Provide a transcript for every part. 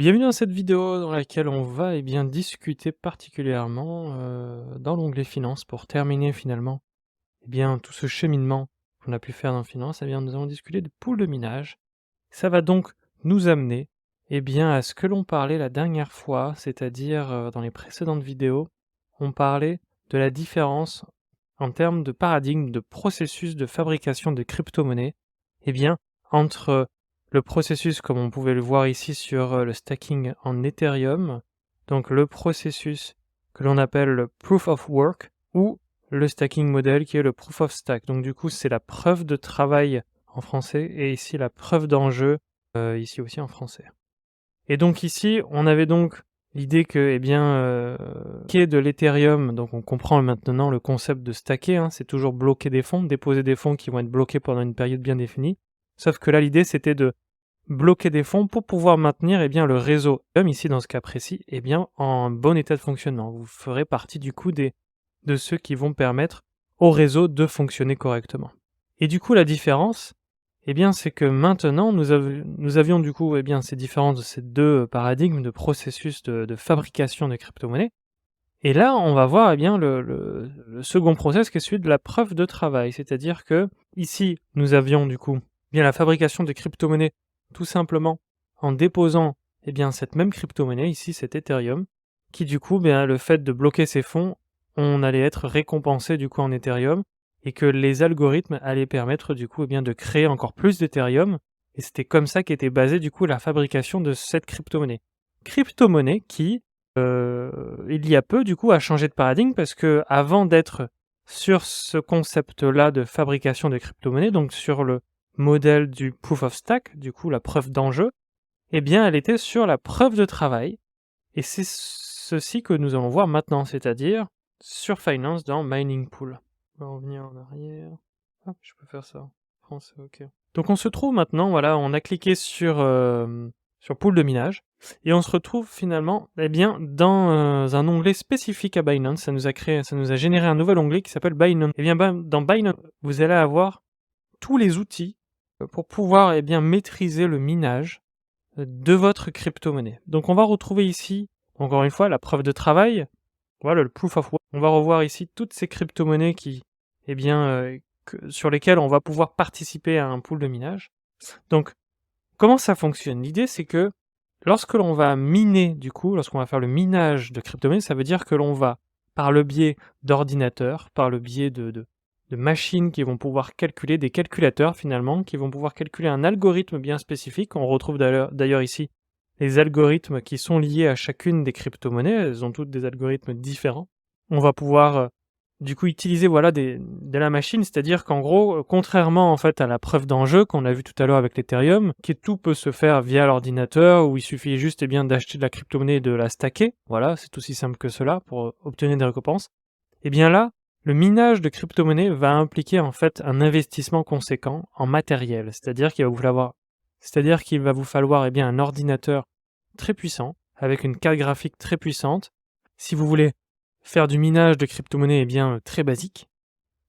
Bienvenue dans cette vidéo dans laquelle on va bien discuter particulièrement dans l'onglet Finances pour terminer finalement tout ce cheminement qu'on a pu faire dans Finance. Nous allons discuter de poules de minage. Ça va donc nous amener à ce que l'on parlait la dernière fois, c'est-à-dire dans les précédentes vidéos, on parlait de la différence en termes de paradigme, de processus de fabrication de crypto-monnaies, eh bien, entre le processus, comme on pouvait le voir ici sur le stacking en Ethereum, donc le processus que l'on appelle le Proof of Work, ou le stacking model qui est le Proof of Stack. Donc du coup, c'est la preuve de travail en français, et ici la preuve d'enjeu, ici aussi en français. Et donc ici, on avait donc l'idée que, qu'est de l'Ethereum, donc on comprend maintenant le concept de stacker, hein, c'est toujours bloquer des fonds, déposer des fonds qui vont être bloqués pendant une période bien définie. Sauf que là, l'idée, c'était de bloquer des fonds pour pouvoir maintenir le réseau, comme ici dans ce cas précis, en bon état de fonctionnement. Vous ferez partie du coup de ceux qui vont permettre au réseau de fonctionner correctement. Et du coup, la différence, c'est que maintenant, nous avions du coup ces différences de ces deux paradigmes de processus de fabrication de crypto-monnaies. Et là, on va voir le second process qui est celui de la preuve de travail. C'est-à-dire que ici, nous avions du coup la fabrication de crypto-monnaies tout simplement en déposant cette même crypto-monnaie, ici c'est Ethereum, qui du coup, le fait de bloquer ces fonds, on allait être récompensé du coup en Ethereum, et que les algorithmes allaient permettre du coup de créer encore plus d'Ethereum, et c'était comme ça qu'était basée du coup la fabrication de cette crypto-monnaie. Crypto-monnaie qui, il y a peu du coup a changé de paradigme, parce que avant d'être sur ce concept-là de fabrication de crypto-monnaie, donc sur le modèle du proof of stack, du coup la preuve d'enjeu, elle était sur la preuve de travail, et c'est ceci que nous allons voir maintenant, c'est-à-dire sur Finance dans Mining Pool. On va revenir en arrière. Hop, je peux faire ça. Français, ok. Donc on se trouve maintenant, voilà, on a cliqué sur Pool de minage, et on se retrouve finalement dans un onglet spécifique à Binance. Ça nous a généré un nouvel onglet qui s'appelle Binance. Dans Binance, vous allez avoir tous les outils pour pouvoir maîtriser le minage de votre crypto-monnaie. Donc on va retrouver ici, encore une fois, la preuve de travail, voilà le proof of work. On va revoir ici toutes ces crypto-monnaies qui, sur lesquelles on va pouvoir participer à un pool de minage. Donc, comment ça fonctionne? L'idée, c'est que lorsque l'on va miner, du coup, lorsqu'on va faire le minage de crypto-monnaies, ça veut dire que l'on va, par le biais d'ordinateurs, par le biais de machines qui vont pouvoir calculer, des calculateurs finalement, qui vont pouvoir calculer un algorithme bien spécifique. On retrouve d'ailleurs ici les algorithmes qui sont liés à chacune des crypto-monnaies. Elles ont toutes des algorithmes différents. On va pouvoir du coup utiliser de la machine, c'est-à-dire qu'en gros, contrairement en fait à la preuve d'enjeu qu'on a vu tout à l'heure avec l'Ethereum, qui tout peut se faire via l'ordinateur, où il suffit juste d'acheter de la crypto-monnaie et de la stacker. Voilà, c'est aussi simple que cela pour obtenir des récompenses. Et bien là, le minage de crypto-monnaie va impliquer en fait un investissement conséquent en matériel, c'est-à-dire qu'il va vous falloir un ordinateur très puissant, avec une carte graphique très puissante, si vous voulez faire du minage de crypto-monnaie très basique.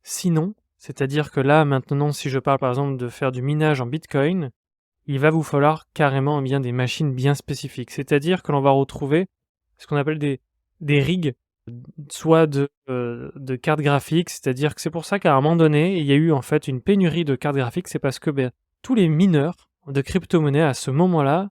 Sinon, c'est-à-dire que là maintenant, si je parle par exemple de faire du minage en Bitcoin, il va vous falloir carrément des machines bien spécifiques, c'est-à-dire que l'on va retrouver ce qu'on appelle des rigs, soit de cartes graphiques, c'est-à-dire que c'est pour ça qu'à un moment donné, il y a eu en fait une pénurie de cartes graphiques, c'est parce que tous les mineurs de crypto-monnaie à ce moment-là,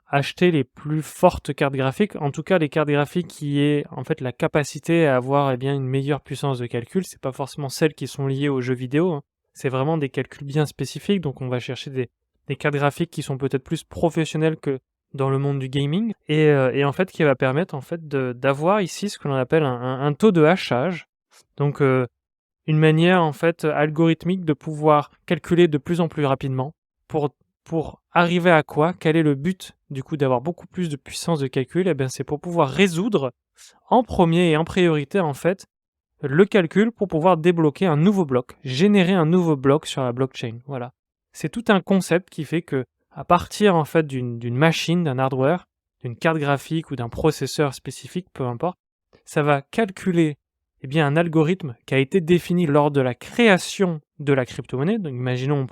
achetaient les plus fortes cartes graphiques, en tout cas les cartes graphiques qui aient en fait la capacité à avoir une meilleure puissance de calcul. C'est pas forcément celles qui sont liées aux jeux vidéo, hein. C'est vraiment des calculs bien spécifiques, donc on va chercher des cartes graphiques qui sont peut-être plus professionnelles que dans le monde du gaming, et en fait qui va permettre en fait d'avoir ici ce que l'on appelle un taux de hachage, donc une manière en fait algorithmique de pouvoir calculer de plus en plus rapidement pour arriver à quoi? Quel est le but du coup d'avoir beaucoup plus de puissance de calcul? C'est pour pouvoir résoudre en premier et en priorité en fait le calcul pour pouvoir débloquer un nouveau bloc, générer un nouveau bloc sur la blockchain. Voilà. C'est tout un concept qui fait que à partir en fait d'une machine, d'un hardware, d'une carte graphique ou d'un processeur spécifique, peu importe, ça va calculer un algorithme qui a été défini lors de la création de la crypto-monnaie. Donc imaginons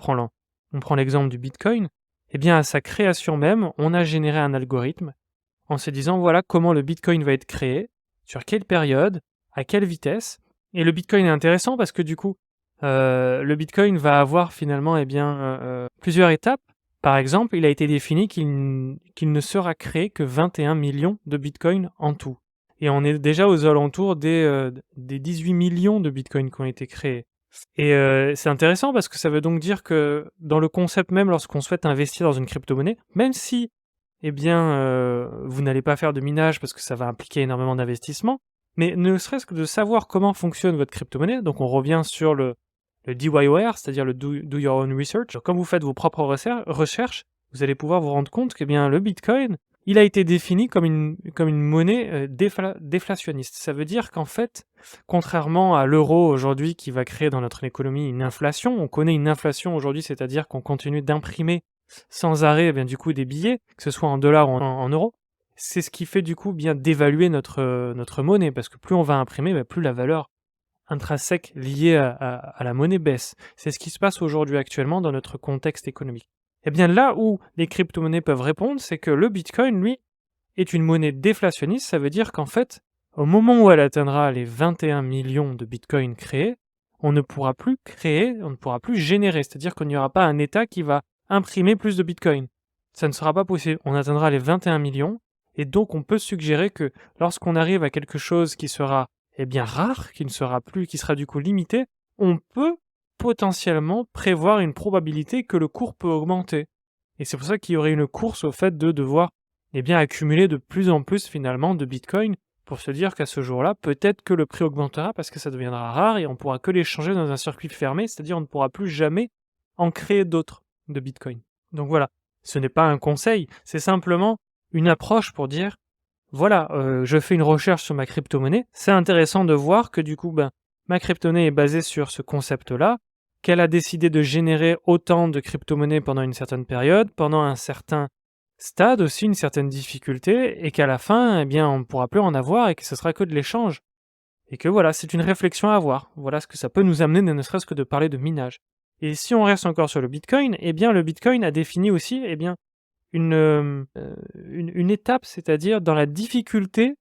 on prend l'exemple du Bitcoin, eh bien à sa création même, on a généré un algorithme en se disant: «Voilà comment le bitcoin va être créé, sur quelle période, à quelle vitesse». Et le bitcoin est intéressant parce que du coup, le bitcoin va avoir finalement, eh bien, plusieurs étapes. Par exemple, il a été défini qu'il ne sera créé que 21 millions de bitcoins en tout. Et on est déjà aux alentours des 18 millions de bitcoins qui ont été créés. Et c'est intéressant parce que ça veut donc dire que dans le concept même, lorsqu'on souhaite investir dans une crypto-monnaie, même si, eh bien, vous n'allez pas faire de minage parce que ça va impliquer énormément d'investissement, mais ne serait-ce que de savoir comment fonctionne votre crypto-monnaie, donc on revient sur le DYOR, c'est-à-dire le do your own research. Donc, quand vous faites vos propres recherches, vous allez pouvoir vous rendre compte que, eh bien, le bitcoin, il a été défini comme une monnaie déflationniste. Ça veut dire qu'en fait, contrairement à l'euro aujourd'hui qui va créer dans notre économie une inflation, on connaît une inflation aujourd'hui, c'est-à-dire qu'on continue d'imprimer sans arrêt, eh bien, du coup, des billets, que ce soit en dollars ou en euros. C'est ce qui fait du coup bien dévaluer notre monnaie, parce que plus on va imprimer, bah, plus la valeur intrinsèque liée à la monnaie baisse. C'est ce qui se passe aujourd'hui actuellement dans notre contexte économique. Et bien là où les crypto-monnaies peuvent répondre, c'est que le Bitcoin, lui, est une monnaie déflationniste. Ça veut dire qu'en fait, au moment où elle atteindra les 21 millions de Bitcoin créés, on ne pourra plus créer, on ne pourra plus générer. C'est-à-dire qu'il n'y aura pas un État qui va imprimer plus de Bitcoin. Ça ne sera pas possible. On atteindra les 21 millions, et donc on peut suggérer que lorsqu'on arrive à quelque chose qui sera, eh bien, rare, qui ne sera plus, qui sera du coup limité, on peut potentiellement prévoir une probabilité que le cours peut augmenter. Et c'est pour ça qu'il y aurait une course au fait de devoir, eh bien, accumuler de plus en plus finalement de Bitcoin pour se dire qu'à ce jour-là, peut-être que le prix augmentera parce que ça deviendra rare et on pourra que l'échanger dans un circuit fermé, c'est-à-dire on ne pourra plus jamais en créer d'autres de Bitcoin. Donc voilà, ce n'est pas un conseil, c'est simplement une approche pour dire, voilà, je fais une recherche sur ma crypto-monnaie, c'est intéressant de voir que du coup, ben, ma crypto-monnaie est basée sur ce concept-là, qu'elle a décidé de générer autant de crypto-monnaies pendant une certaine période, pendant un certain stade aussi, une certaine difficulté, et qu'à la fin, eh bien, on ne pourra plus en avoir et que ce sera que de l'échange. Et que voilà, c'est une réflexion à avoir. Voilà ce que ça peut nous amener, ne serait-ce que de parler de minage. Et si on reste encore sur le Bitcoin, eh bien, le Bitcoin a défini aussi, eh bien, une étape, c'est-à-dire dans la difficulté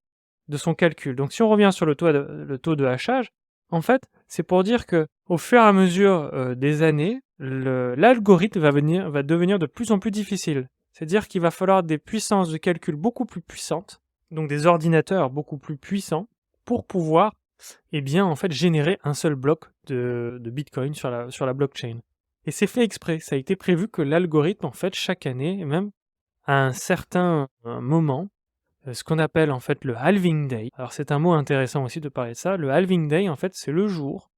de son calcul. Donc si on revient sur le taux de hachage, en fait, c'est pour dire que au fur et à mesure des années, l'algorithme va devenir de plus en plus difficile. C'est-à-dire qu'il va falloir des puissances de calcul beaucoup plus puissantes, donc des ordinateurs beaucoup plus puissants, pour pouvoir, eh bien, en fait, générer un seul bloc de Bitcoin sur la blockchain. Et c'est fait exprès, ça a été prévu que l'algorithme, en fait, chaque année, et même à un certain moment, ce qu'on appelle en fait le halving day. Alors c'est un mot intéressant aussi de parler de ça. Le halving day, en fait, c'est le jour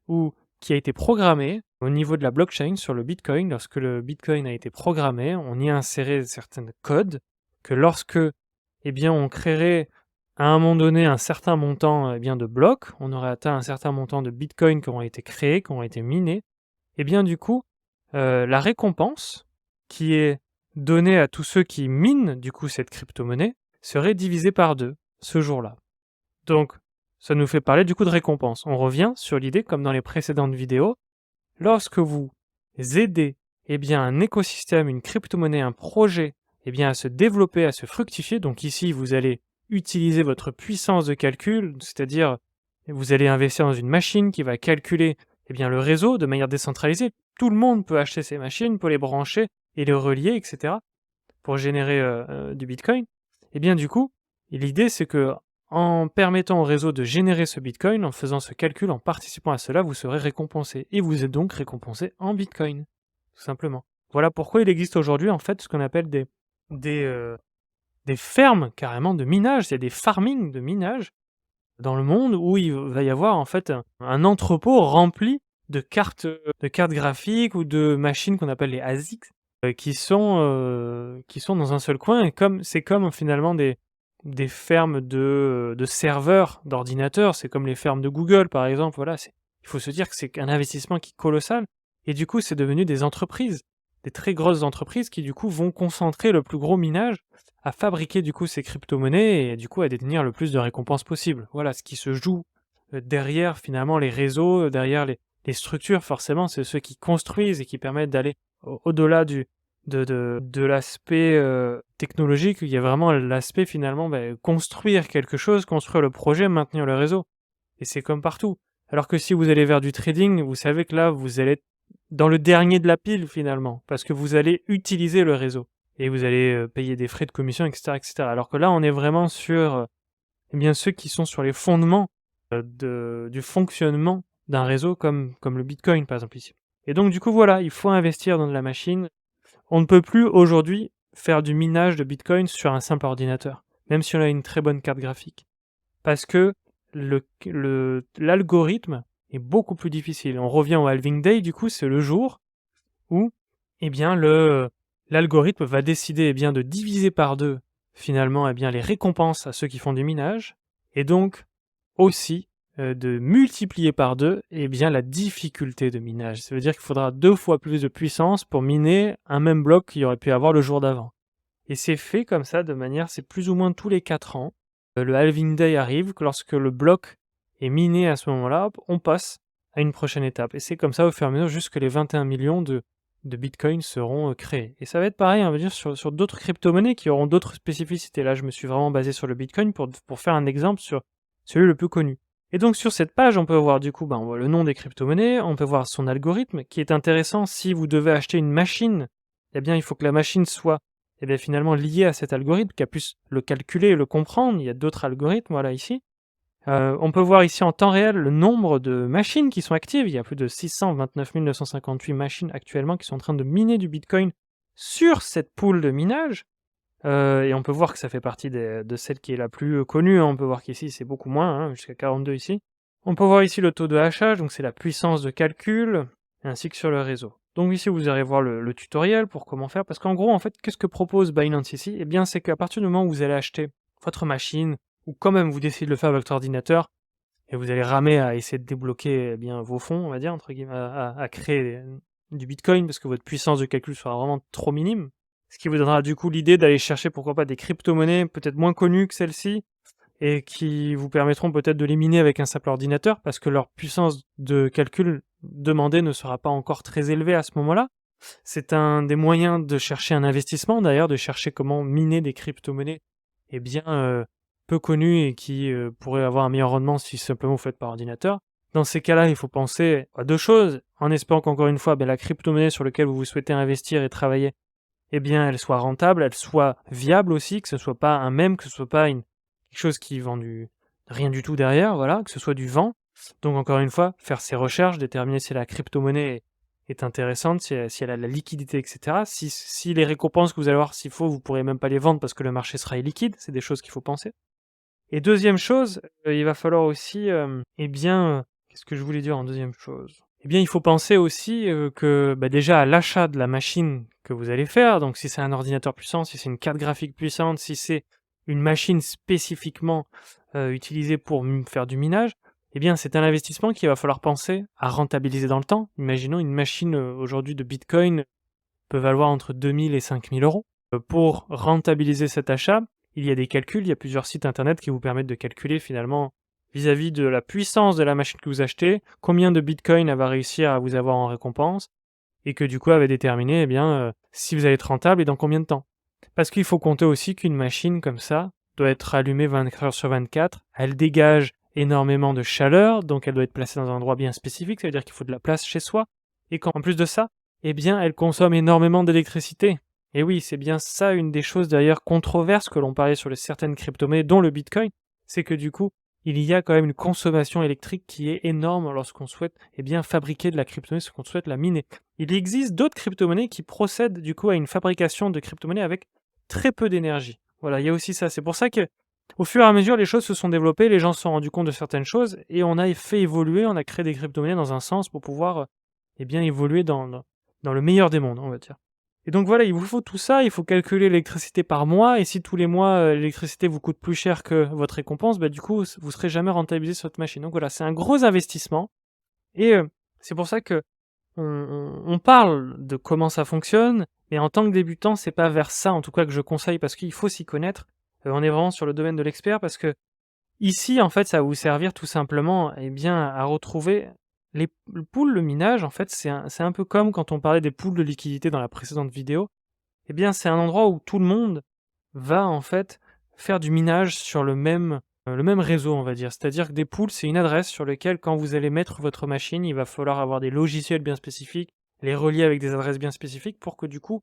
où qui a été programmé au niveau de la blockchain sur le Bitcoin. Lorsque le Bitcoin a été programmé, on y a inséré certains codes que lorsque, eh bien, on créerait à un moment donné un certain montant, eh bien, de blocs, on aurait atteint un certain montant de Bitcoin qui auront été créés, qui auront été minés, et bien du coup, la récompense qui est donnée à tous ceux qui minent du coup cette crypto-monnaie serait divisée par 2 ce jour-là. Donc, ça nous fait parler du coup de récompense. On revient sur l'idée, comme dans les précédentes vidéos, lorsque vous aidez, eh bien, un écosystème, une crypto-monnaie, un projet, eh bien, à se développer, à se fructifier, donc ici vous allez utiliser votre puissance de calcul, c'est-à-dire vous allez investir dans une machine qui va calculer, eh bien, le réseau de manière décentralisée. Tout le monde peut acheter ces machines, peut les brancher et les relier, etc. pour générer du Bitcoin. Et bien du coup, l'idée c'est que en permettant au réseau de générer ce Bitcoin, en faisant ce calcul, en participant à cela, vous serez récompensé. Et vous êtes donc récompensé en Bitcoin, tout simplement. Voilà pourquoi il existe aujourd'hui en fait ce qu'on appelle des fermes carrément de minage, c'est des farming de minage dans le monde où il va y avoir en fait un entrepôt rempli de cartes graphiques ou de machines qu'on appelle les ASICs qui sont dans un seul coin et c'est comme finalement des fermes de serveurs d'ordinateurs, c'est comme les fermes de Google par exemple, voilà, il faut se dire que c'est un investissement qui est colossal et du coup c'est devenu des entreprises, des très grosses entreprises qui du coup vont concentrer le plus gros minage à fabriquer du coup ces crypto-monnaies et du coup à détenir le plus de récompenses possible. Voilà ce qui se joue derrière finalement les réseaux, derrière les structures forcément, c'est ceux qui construisent et qui permettent d'aller au-delà de l'aspect, technologique, il y a vraiment l'aspect finalement, construire quelque chose, construire le projet, maintenir le réseau et c'est comme partout. Alors que si vous allez vers du trading, vous savez que là, vous allez être dans le dernier de la pile finalement, parce que vous allez utiliser le réseau et vous allez, payer des frais de commission et cetera et cetera. Alors que là, on est vraiment sur, ceux qui sont sur les fondements, du fonctionnement d'un réseau comme le bitcoin par exemple ici. Et donc du coup voilà, il faut investir dans de la machine. On ne peut plus aujourd'hui faire du minage de bitcoin sur un simple ordinateur, même si on a une très bonne carte graphique. Parce que l'algorithme est beaucoup plus difficile. On revient au halving day, du coup, c'est le jour où, l'algorithme va décider, de diviser par 2, finalement, les récompenses à ceux qui font du minage, et donc, aussi, de multiplier par 2, la difficulté de minage. Ça veut dire qu'il faudra 2 fois plus de puissance pour miner un même bloc qu'il y aurait pu avoir le jour d'avant. Et c'est fait comme ça, de manière, c'est plus ou moins tous les 4 ans. Le halving day arrive, que lorsque le bloc est miné à ce moment-là, hop, on passe à une prochaine étape. Et c'est comme ça au fur et à mesure jusque les 21 millions de bitcoins seront créés. Et ça va être pareil, on va dire, sur d'autres crypto-monnaies qui auront d'autres spécificités. Là, je me suis vraiment basé sur le bitcoin pour faire un exemple sur celui le plus connu. Et donc sur cette page, on peut voir du coup on voit le nom des crypto-monnaies, on peut voir son algorithme qui est intéressant. Si vous devez acheter une machine, il faut que la machine soit finalement liée à cet algorithme, qui a pu le calculer et le comprendre. Il y a d'autres algorithmes, voilà, ici. On peut voir ici en temps réel le nombre de machines qui sont actives. Il y a plus de 629 958 machines actuellement qui sont en train de miner du Bitcoin sur cette pool de minage. Et on peut voir que ça fait partie de celle qui est la plus connue. On peut voir qu'ici c'est beaucoup moins, jusqu'à 42 ici. On peut voir ici le taux de hachage, donc c'est la puissance de calcul, ainsi que sur le réseau. Donc ici vous allez voir le tutoriel pour comment faire, parce qu'en gros, en fait, qu'est-ce que propose Binance ici? C'est qu'à partir du moment où vous allez acheter votre machine, ou quand même vous décidez de le faire avec votre ordinateur, et vous allez ramer à essayer de débloquer vos fonds, on va dire, entre guillemets, à créer du Bitcoin, parce que votre puissance de calcul sera vraiment trop minime. Ce qui vous donnera du coup l'idée d'aller chercher, pourquoi pas, des crypto-monnaies peut-être moins connues que celle-ci, et qui vous permettront peut-être de les miner avec un simple ordinateur, parce que leur puissance de calcul demandée ne sera pas encore très élevée à ce moment-là. C'est un des moyens de chercher un investissement, d'ailleurs, de chercher comment miner des crypto-monnaies peu connues et qui pourraient avoir un meilleur rendement si simplement vous faites par ordinateur. Dans ces cas-là, il faut penser à 2 choses, en espérant qu'encore une fois, la crypto-monnaie sur laquelle vous souhaitez investir et travailler, elle soit rentable, elle soit viable aussi, que ce soit pas un mème, que ce soit pas quelque chose qui vend rien du tout derrière, voilà, que ce soit du vent. Donc encore une fois, faire ses recherches, déterminer si la crypto-monnaie est intéressante, si elle a de la liquidité, etc. Si les récompenses que vous allez avoir, s'il faut, vous pourrez même pas les vendre parce que le marché sera illiquide, c'est des choses qu'il faut penser. Et deuxième chose, il va falloir aussi, qu'est-ce que je voulais dire en deuxième chose? Il faut penser aussi que déjà à l'achat de la machine que vous allez faire, donc si c'est un ordinateur puissant, si c'est une carte graphique puissante, si c'est une machine spécifiquement utilisée pour faire du minage, c'est un investissement qu'il va falloir penser à rentabiliser dans le temps. Imaginons une machine aujourd'hui de Bitcoin peut valoir entre 2000 et 5000 euros. Pour rentabiliser cet achat, il y a des calculs, il y a plusieurs sites internet qui vous permettent de calculer finalement vis-à-vis de la puissance de la machine que vous achetez, combien de Bitcoin elle va réussir à vous avoir en récompense, et que du coup elle va déterminer si vous allez être rentable et dans combien de temps. Parce qu'il faut compter aussi qu'une machine comme ça doit être allumée 24 heures sur 24, elle dégage énormément de chaleur, donc elle doit être placée dans un endroit bien spécifique, ça veut dire qu'il faut de la place chez soi, et qu'en plus de ça, elle consomme énormément d'électricité. Et oui, c'est bien ça une des choses d'ailleurs controverses que l'on parlait sur certaines crypto-monnaies, dont le Bitcoin, c'est que du coup, il y a quand même une consommation électrique qui est énorme lorsqu'on souhaite fabriquer de la crypto-monnaie, lorsqu'on souhaite la miner. Il existe d'autres crypto-monnaies qui procèdent du coup à une fabrication de crypto-monnaies avec très peu d'énergie. Voilà, il y a aussi ça. C'est pour ça que au fur et à mesure, les choses se sont développées, les gens se sont rendus compte de certaines choses, et on a fait évoluer, on a créé des crypto-monnaies dans un sens pour pouvoir évoluer dans le meilleur des mondes, on va dire. Et donc voilà, il vous faut tout ça, il faut calculer l'électricité par mois, et si tous les mois l'électricité vous coûte plus cher que votre récompense, du coup vous serez jamais rentabilisé sur votre machine. Donc voilà, c'est un gros investissement, et c'est pour ça que on parle de comment ça fonctionne, mais en tant que débutant, c'est pas vers ça en tout cas que je conseille, parce qu'il faut s'y connaître. On est vraiment sur le domaine de l'expert, parce que ici, en fait, ça va vous servir tout simplement à retrouver le minage, en fait, c'est un peu comme quand on parlait des poules de liquidité dans la précédente vidéo. eh bien, c'est un endroit où tout le monde va, en fait, faire du minage sur le même réseau, on va dire. C'est-à-dire que des pools, c'est une adresse sur lequel, quand vous allez mettre votre machine, il va falloir avoir des logiciels bien spécifiques, les relier avec des adresses bien spécifiques pour que, du coup,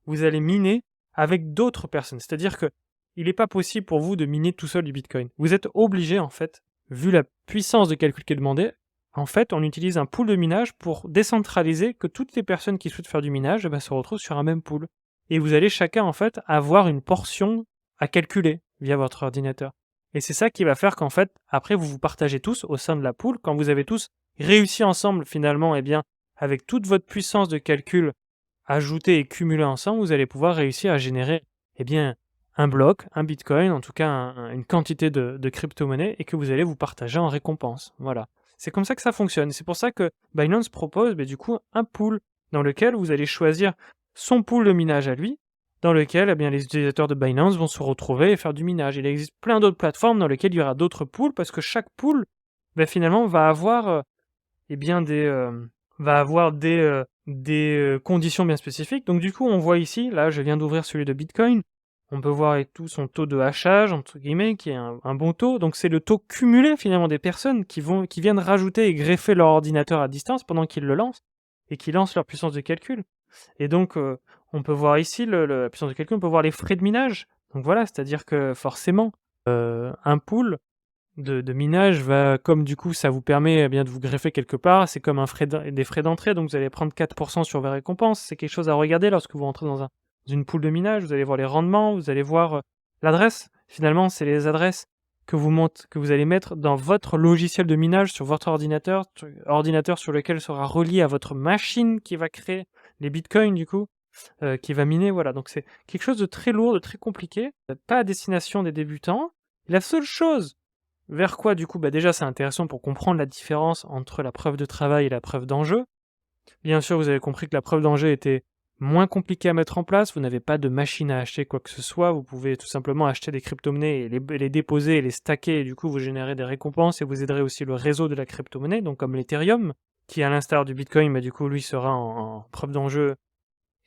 vous allez miner avec d'autres personnes. C'est-à-dire que il n'est pas possible pour vous de miner tout seul du Bitcoin. Vous êtes obligé, en fait, vu la puissance de calcul qui est demandée, en fait, on utilise un pool de minage pour décentraliser, que toutes les personnes qui souhaitent faire du minage, se retrouvent sur un même pool. Et vous allez chacun, en fait, avoir une portion à calculer via votre ordinateur. Et c'est ça qui va faire qu'en fait, après, vous vous partagez tous au sein de la pool. Quand vous avez tous réussi ensemble, finalement, eh bien, avec toute votre puissance de calcul ajoutée et cumulée ensemble, vous allez pouvoir réussir à générer, eh bien, un bloc, un bitcoin, en tout cas une quantité de crypto-monnaie, et que vous allez vous partager en récompense. Voilà. C'est comme ça que ça fonctionne. C'est pour ça que Binance propose, du coup, un pool dans lequel vous allez choisir son pool de minage à lui, dans lequel, eh bien, les utilisateurs de Binance vont se retrouver et faire du minage. Il existe plein d'autres plateformes dans lesquelles il y aura d'autres pools, parce que chaque pool, finalement, va avoir eh bien des conditions bien spécifiques. Donc du coup, on voit ici, là, je viens d'ouvrir celui de Bitcoin. On peut voir et tout son taux de hachage, entre guillemets, qui est un bon taux. Donc c'est le taux cumulé finalement des personnes qui viennent rajouter et greffer leur ordinateur à distance pendant qu'ils le lancent et qui lancent leur puissance de calcul. Et donc on peut voir ici la puissance de calcul, on peut voir les frais de minage. Donc voilà, c'est-à-dire que forcément, un pool de minage va, comme du coup ça vous permet bien de vous greffer quelque part, c'est comme des frais d'entrée, donc vous allez prendre 4% sur vos récompenses. C'est quelque chose à regarder lorsque vous rentrez dans une pool de minage. Vous allez voir les rendements, vous allez voir l'adresse. Finalement, c'est les adresses que vous allez mettre dans votre logiciel de minage sur votre ordinateur sur lequel sera relié à votre machine qui va créer les bitcoins du coup, qui va miner. Voilà, donc c'est quelque chose de très lourd, de très compliqué, pas à destination des débutants. La seule chose vers quoi du coup, déjà c'est intéressant pour comprendre la différence entre la preuve de travail et la preuve d'enjeu. Bien sûr, vous avez compris que la preuve d'enjeu était moins compliquée à mettre en place, vous n'avez pas de machine à acheter quoi que ce soit, vous pouvez tout simplement acheter des crypto-monnaies et les déposer et les stacker, et du coup vous générez des récompenses et vous aiderez aussi le réseau de la crypto-monnaie, donc comme l'Ethereum, qui à l'instar du Bitcoin, du coup lui sera en preuve d'enjeu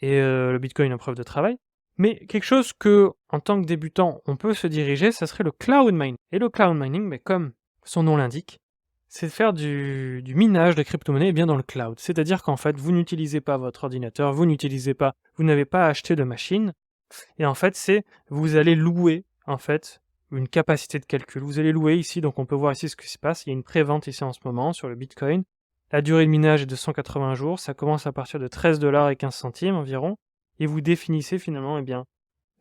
et le Bitcoin en preuve de travail. Mais quelque chose que, en tant que débutant, on peut se diriger, ça serait le cloud mining. Et le cloud mining, comme son nom l'indique, c'est de faire du minage de crypto-monnaies bien dans le cloud. C'est-à-dire qu'en fait, vous n'utilisez pas votre ordinateur, vous n'avez pas acheté de machine, et en fait, vous allez louer, en fait, une capacité de calcul. Vous allez louer ici, donc on peut voir ici ce qui se passe. Il y a une pré-vente ici en ce moment sur le Bitcoin. La durée de minage est de 180 jours. Ça commence à partir de 13 $ et 15 centimes environ. Et vous définissez finalement,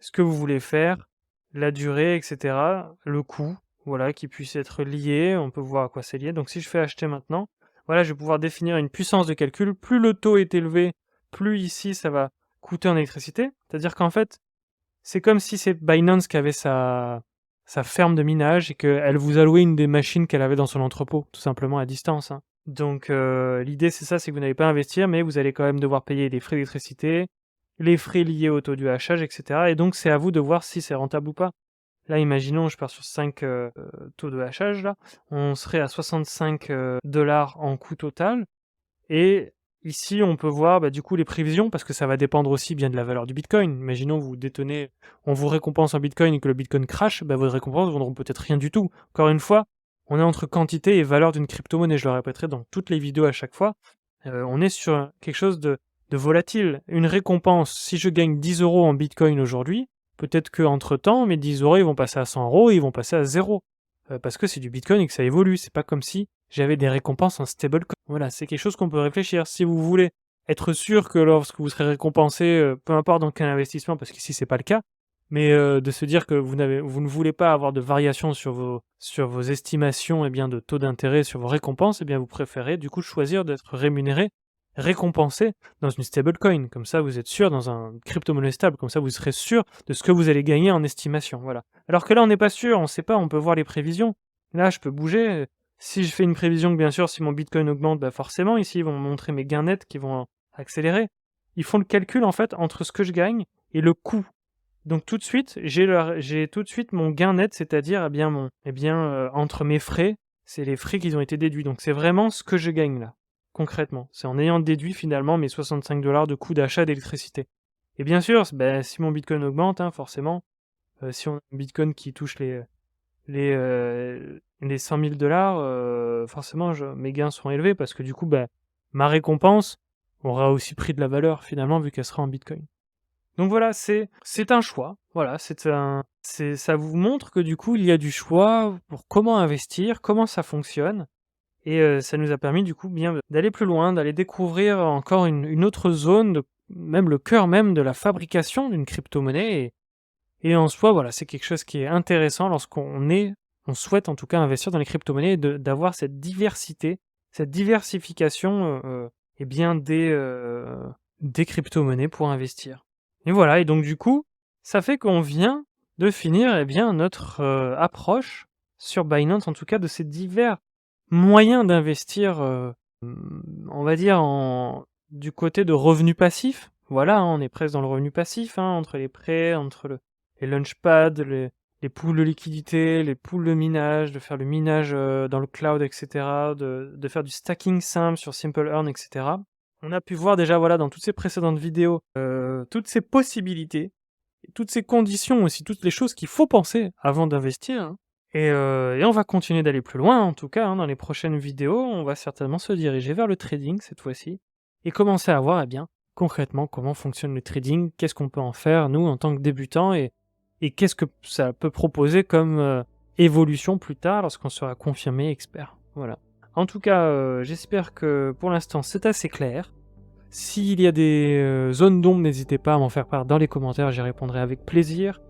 ce que vous voulez faire, la durée, etc., le coût, voilà, qui puisse être lié. On peut voir à quoi c'est lié. Donc si je fais acheter maintenant, voilà, je vais pouvoir définir une puissance de calcul. Plus le taux est élevé, plus ici ça va coûter en électricité. C'est-à-dire qu'en fait, c'est comme si c'est Binance qui avait sa ferme de minage et qu'elle vous allouait une des machines qu'elle avait dans son entrepôt, tout simplement à distance. Hein. Donc l'idée c'est ça, c'est que vous n'allez pas investir, mais vous allez quand même devoir payer les frais d'électricité, les frais liés au taux du hachage, etc. Et donc c'est à vous de voir si c'est rentable ou pas. Là, imaginons, je pars sur 5 taux de hachage, là, on serait à 65 $ en coût total, et ici, on peut voir du coup les prévisions, parce que ça va dépendre aussi bien de la valeur du Bitcoin. Imaginons vous détenez, on vous récompense en Bitcoin et que le Bitcoin crash, vos récompenses ne vaudront peut-être rien du tout. Encore une fois, on est entre quantité et valeur d'une crypto-monnaie, je le répéterai dans toutes les vidéos à chaque fois. On est sur quelque chose de volatile. Une récompense, si je gagne 10 € en Bitcoin aujourd'hui, peut-être qu'entre temps, mes 10 € ils vont passer à 100 € et ils vont passer à 0. Parce que c'est du Bitcoin et que ça évolue. C'est pas comme si j'avais des récompenses en stablecoin. Voilà, c'est quelque chose qu'on peut réfléchir. Si vous voulez être sûr que lorsque vous serez récompensé, peu importe dans quel investissement, parce qu'ici c'est pas le cas, mais de se dire que vous ne voulez pas avoir de variations sur vos estimations de taux d'intérêt sur vos récompenses, vous préférez du coup choisir d'être récompensé dans une stablecoin. Comme ça, vous êtes sûr dans un crypto-monnaie stable. Comme ça, vous serez sûr de ce que vous allez gagner en estimation. Voilà. Alors que là, on n'est pas sûr, on ne sait pas, on peut voir les prévisions. Là, je peux bouger. Si je fais une prévision que, bien sûr, si mon Bitcoin augmente, forcément, ici, ils vont me montrer mes gains nets qui vont accélérer. Ils font le calcul, en fait, entre ce que je gagne et le coût. Donc, tout de suite, j'ai tout de suite mon gain net, c'est-à-dire, entre mes frais, c'est les frais qui ont été déduits. Donc, c'est vraiment ce que je gagne, là. Concrètement. C'est en ayant déduit, finalement, mes 65 $ de coût d'achat d'électricité. Et bien sûr, si mon bitcoin augmente, hein, forcément, si on a un bitcoin qui touche les 100 000 $, forcément mes gains seront élevés parce que du coup, ma récompense aura aussi pris de la valeur finalement vu qu'elle sera en bitcoin. Donc voilà, c'est un choix. Voilà, ça vous montre que du coup, il y a du choix pour comment investir, comment ça fonctionne et ça nous a permis du coup bien d'aller plus loin, d'aller découvrir encore une autre zone même le cœur même de la fabrication d'une crypto-monnaie et en soi, voilà, c'est quelque chose qui est intéressant on souhaite en tout cas investir dans les crypto-monnaies et d'avoir cette diversité, cette diversification, et bien des crypto-monnaies pour investir. Et voilà, et donc du coup, ça fait qu'on vient de finir, bien notre, approche sur Binance, en tout cas de ces divers moyens d'investir, on va dire du côté de revenus passifs. Voilà, hein, on est presque dans le revenu passif, hein, entre les prêts, entre les launchpads, les pools de liquidité, les pools de minage, de faire le minage, dans le cloud et cetera, de faire du stacking simple sur Simple Earn et cetera. On a pu voir déjà, voilà, dans toutes ces précédentes vidéos, toutes ces possibilités, et toutes ces conditions aussi, toutes les choses qu'il faut penser avant d'investir, hein. Et on va continuer d'aller plus loin, en tout cas, hein, dans les prochaines vidéos, on va certainement se diriger vers le trading cette fois-ci et commencer à voir, concrètement comment fonctionne le trading, qu'est-ce qu'on peut en faire, nous, en tant que débutants et qu'est-ce que ça peut proposer comme, évolution plus tard lorsqu'on sera confirmé expert. Voilà. En tout cas, j'espère que pour l'instant c'est assez clair. S'il y a des, zones d'ombre, n'hésitez pas à m'en faire part dans les commentaires, j'y répondrai avec plaisir.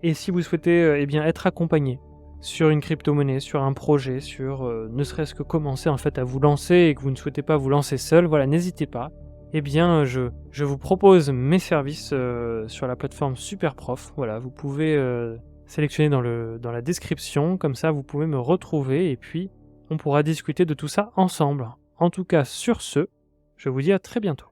Et si vous souhaitez, être accompagné sur une crypto-monnaie, sur un projet, sur, ne serait-ce que commencer en fait à vous lancer et que vous ne souhaitez pas vous lancer seul, voilà, n'hésitez pas. Je vous propose mes services, sur la plateforme Superprof. Voilà, vous pouvez, sélectionner dans la description, comme ça vous pouvez me retrouver et puis on pourra discuter de tout ça ensemble. En tout cas sur ce, je vous dis à très bientôt.